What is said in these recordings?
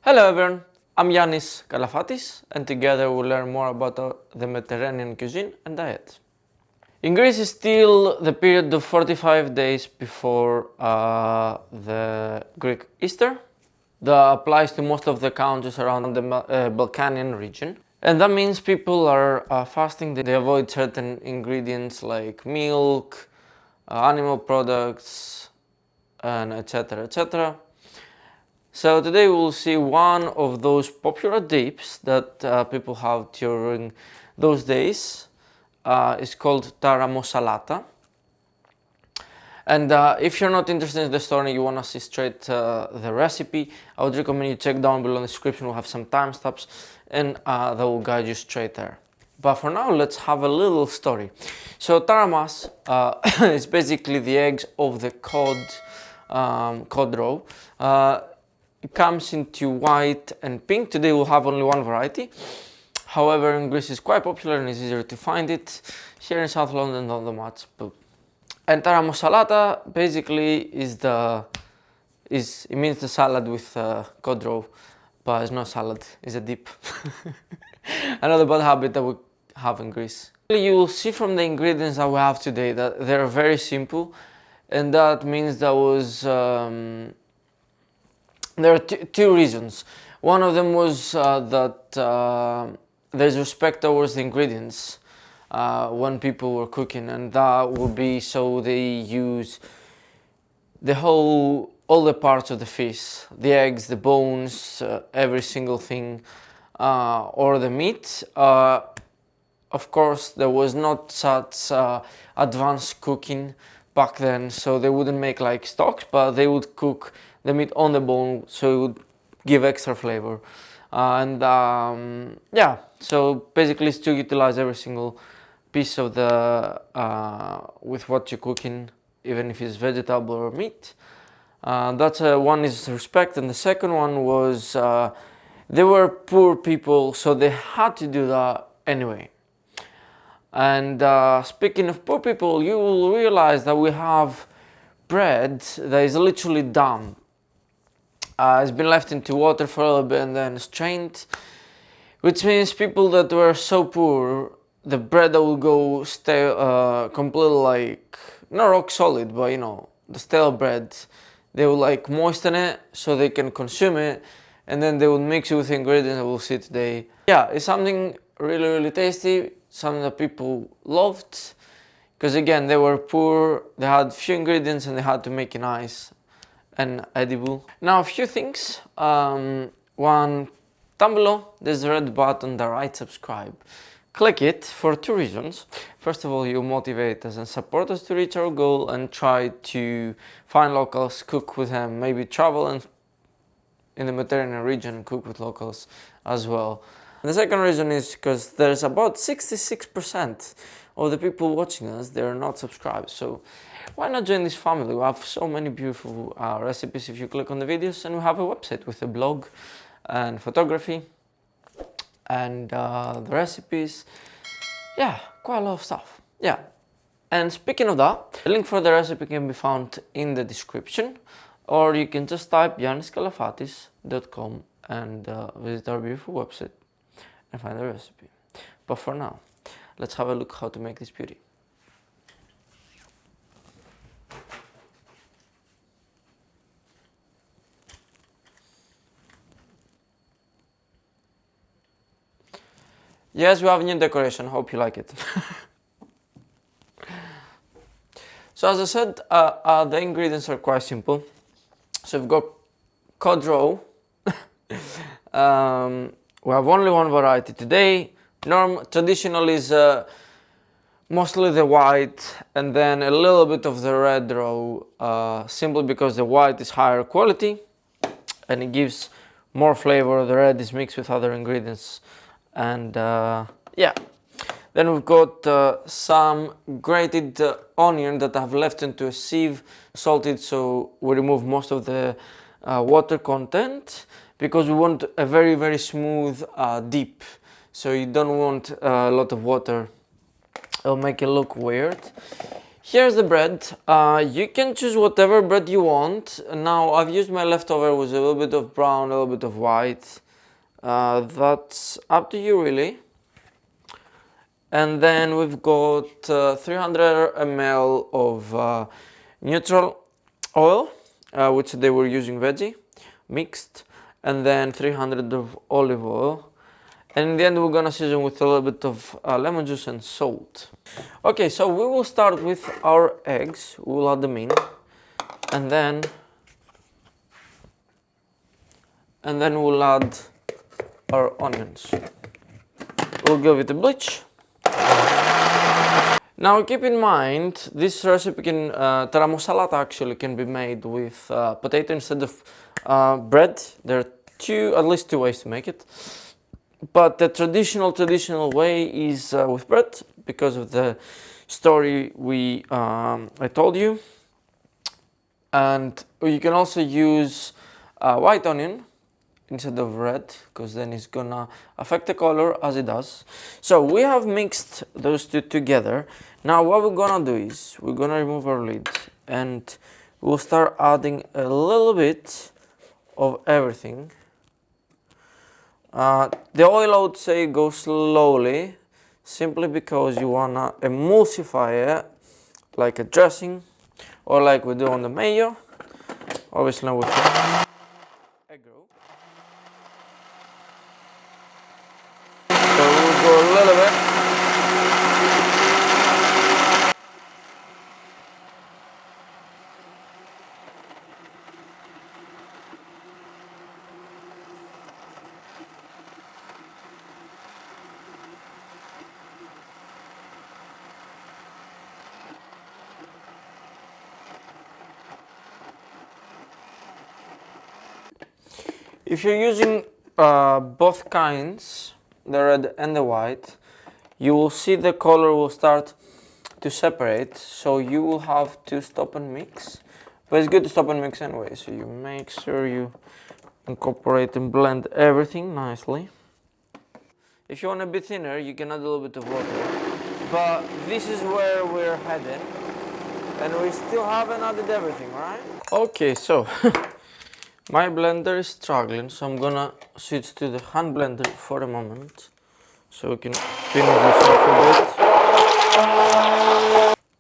Hello everyone, I'm Yannis Kalafatis and together we'll learn more about the Mediterranean cuisine and diet. In Greece is still the period of 45 days before the Greek Easter. That applies to most of the countries around the Balkanian region. And that means people are fasting, they avoid certain ingredients like milk, animal products, and etc. etc. So today we'll see one of those popular dips that people have during those days. It's called Taramosalata. And if you're not interested in the story, you want to see straight the recipe, I would recommend you check down below in the description. We'll have some timestamps and that will guide you straight there. But for now, let's have a little story. So taramas is basically the eggs of the cod roe. It comes into white and pink. Today we'll have only one variety. However, in Greece it's quite popular and it's easier to find it. Here in South London, not that much. And Taramosalata basically it means the salad with cod roe, but it's not salad, it's a dip. Another bad habit that we have in Greece. You will see from the ingredients that we have today that they're very simple, and that means there are two reasons. One of them was that there's respect towards the ingredients when people were cooking, and that would be so they use all the parts of the fish, the eggs, the bones, every single thing, or the meat. Of course, there was not such advanced cooking back then, so they wouldn't make like stocks, but they would cook the meat on the bone, so it would give extra flavor. Yeah, so basically it's to utilize every single piece of the with what you're cooking, even if it's vegetable or meat. That's one is respect, and the second one was they were poor people, so they had to do that anyway. And speaking of poor people, you will realize that we have bread that is literally damp. It's been left into water for a little bit and then strained, which means people that were so poor, the bread that will go stale, completely like, not rock solid, but you know, the stale bread, they will like moisten it so they can consume it, and then they will mix it with ingredients that we'll see today. Yeah, it's something really tasty, something that people loved, because again, they were poor, they had few ingredients and they had to make it nice and edible. Now a few things. One, down below there's a red button that writes subscribe. Click it for two reasons. First of all, you motivate us and support us to reach our goal and try to find locals, cook with them, maybe travel and in the Mediterranean region and cook with locals as well. And the second reason is because there's about 66% of the people watching us, they're not subscribed. So why not join this family? We have so many beautiful recipes if you click on the videos, and we have a website with a blog and photography and the recipes. Yeah, quite a lot of stuff. Yeah. And speaking of that, the link for the recipe can be found in the description, or you can just type yanniskalafatis.com and visit our beautiful website and find the recipe. But for now, let's have a look how to make this beauty. Yes, we have new decoration, hope you like it. So as I said, the ingredients are quite simple. So we've got cod roe. We have only one variety today. Traditional is mostly the white and then a little bit of the red roe, simply because the white is higher quality and it gives more flavor. The red is mixed with other ingredients. And yeah, then we've got some grated onion that I've left into a sieve, salted, so we remove most of the water content, because we want a very smooth dip, so you don't want a lot of water. It'll make it look weird. Here's the bread. You can choose whatever bread you want. Now I've used my leftover with a little bit of brown, a little bit of white. That's up to you really. And then we've got 300 ml of neutral oil, which they were using veggie, mixed, and then 300 of olive oil. And in the end we're gonna season with a little bit of lemon juice and salt. Okay, so we will start with our eggs. We'll add them in, and then we'll add our onions. We'll give it a bleach. Now keep in mind, this recipe can, Taramosalata actually can be made with potato instead of bread. There are at least two ways to make it. But the traditional way is with bread, because of the story I told you. And you can also use white onion instead of red, because then it's gonna affect the color as it does. So we have mixed those two together. Now what we're gonna do is we're gonna remove our lid and we'll start adding a little bit of everything. The oil, I would say, go slowly, simply because you wanna emulsify it like a dressing, or like we do on the mayo, obviously with the egg roll. So we'll go a little bit. If you're using both kinds, the red and the white, you will see the color will start to separate, so you will have to stop and mix. But it's good to stop and mix anyway, so you make sure you incorporate and blend everything nicely. If you want a bit thinner, you can add a little bit of water. But this is where we're heading, and we still haven't added everything, right? Okay, so my blender is struggling, so I'm gonna switch to the hand blender for a moment, so we can finish this off a bit.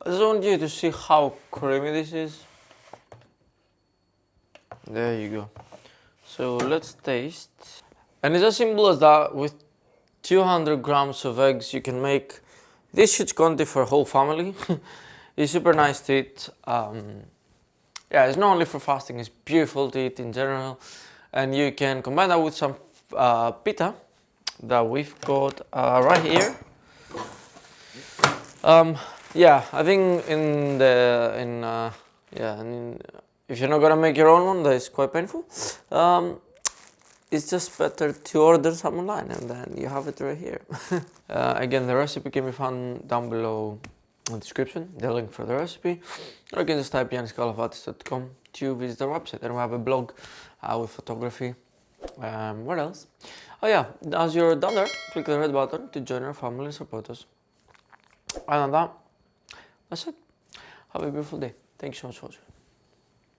I just want you to see how creamy this is. There you go. So let's taste. And it's as simple as that. With 200 grams of eggs, you can make this huge quantity for a whole family. It's super nice to eat. Yeah, it's not only for fasting, it's beautiful to eat in general. And you can combine that with some pita that we've got right here. Yeah, I think if you're not gonna make your own one, that is quite painful. It's just better to order some online, and then you have it right here. Again, the recipe can be found down below in the description, the link for the recipe, or you can just type yanniskalavatis.com to visit our website, and we have a blog with photography. What else? Oh yeah, as you're done there, click the red button to join our family and support us. Other than that, that's it. Have a beautiful day. Thank you so much for watching.